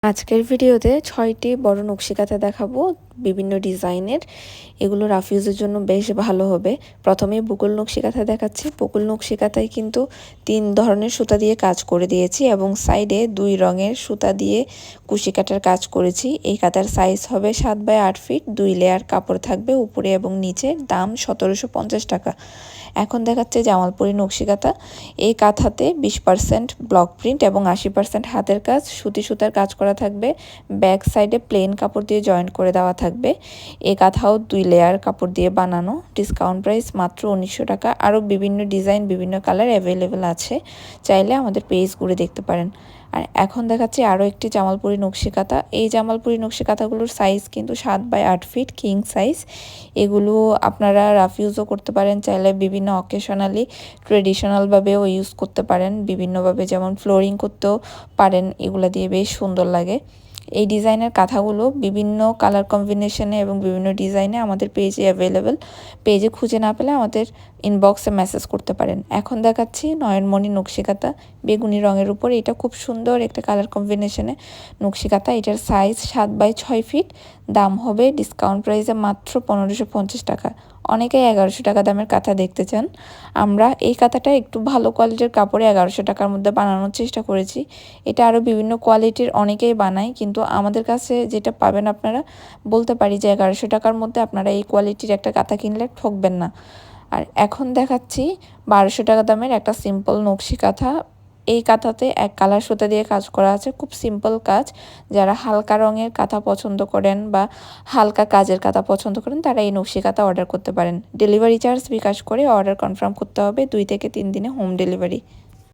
আজকের ভিডিওতে ৬টি বড় নকশি কাঁথা দেখাবো বিভিন্ন ডিজাইনের। এগুলো রাফ ইউজের জন্য বেশ ভালো হবে। প্রথমেই বুকুল নকশি কাঁথা দেখাচ্ছি। বুকুল নকশি কাঁথায় কিন্তু ৩ ধরনের সুতা দিয়ে কাজ করে দিয়েছি এবং সাইডে ২ রঙের সুতা দিয়ে কুশি কাটার কাজ করেছি। এই কাঁথার সাইজ হবে 7x8 ফিট, ২ লেয়ার কাপড় থাকবে উপরে এবং নিচে। দাম ১৭৫০ টাকা। এখন দেখাচ্ছে জামালপুরি নকশি কাঁথা। এই কাঁথাতে ২০% ব্লক প্রিন্ট এবং ৮০% হাতের কাজ, সুতি সুতার কাজ করা থাকবে। ব্যাক সাইডে প্লেন কাপড় দিয়ে জয়েন্ট করে দেওয়া থাকবে। এই কাঁথাও ২ লেয়ার কাপড় দিয়ে বানানো। ডিসকাউন্ট প্রাইস মাত্র ১৯০০ টাকা। আরও বিভিন্ন ডিজাইন বিভিন্ন কালার অ্যাভেলেবেল আছে, চাইলে আমাদের পেজ ঘুরে দেখতে পারেন। আর এখন দেখাচ্ছি আরও একটি জামালপুরি নকশি কাঁথা। এই জামালপুরি নকশি কাঁথাগুলোর সাইজ কিন্তু 7x8 ফিট কিং সাইজ। এগুলো আপনারা রাফ ইউজও করতে পারেন, চাইলে বিভিন্ন অকেশনালি ট্রেডিশনালভাবেও ইউজ করতে পারেন বিভিন্নভাবে, যেমন ফ্লোরিং করতেও পারেন। এগুলো দিয়ে বেশ সুন্দর লাগে। এই ডিজাইনের কাঁথাগুলো বিভিন্ন কালার কম্বিনেশনে এবং বিভিন্ন ডিজাইনে আমাদের পেজে অ্যাভেলেবেল। পেজে খুঁজে না পেলে আমাদের ইনবক্সে মেসেজ করতে পারেন। এখন দেখাচ্ছি নয়নমণি নকশি কাঁথা বেগুনি রঙের উপর। এটা খুব সুন্দর একটা কালার কম্বিনেশনে নকশি কাঁথা। এটার সাইজ 7x6 ফিট। দাম হবে ডিসকাউন্ট প্রাইসে মাত্র ১৫৫০ টাকা। অনেকেই ১১০০ টাকা দামের কাঁথা দেখতে চান। আমরা এই কাঁথাটা একটু ভালো কোয়ালিটির কাপড়ে ১১০০ টাকার মধ্যে বানানোর চেষ্টা করেছি। এটা আরও বিভিন্ন কোয়ালিটির অনেকেই বানায়, কিন্তু আমাদের কাছে যেটা পাবেন আপনারা, বলতে পারি যে ১১০০ টাকার মধ্যে আপনারা এই কোয়ালিটির একটা কাঁথা কিনলে ঠকবেন না। আর এখন দেখাচ্ছি ১২০০ টাকা দামের একটা সিম্পল নকশি কাঁথা। এই কাঁথাতে এক কালার সুতা দিয়ে কাজ করা আছে, খুব সিম্পল কাজ। যারা হালকা রঙের কাঁথা পছন্দ করেন বা হালকা কাজের কাঁথা পছন্দ করেন, তারা এই নকশি কাঁথা অর্ডার করতে পারেন। ডেলিভারি চার্জ বিকাশ করে অর্ডার কনফার্ম করতে হবে। ২ থেকে ৩ দিনে হোম ডেলিভারি।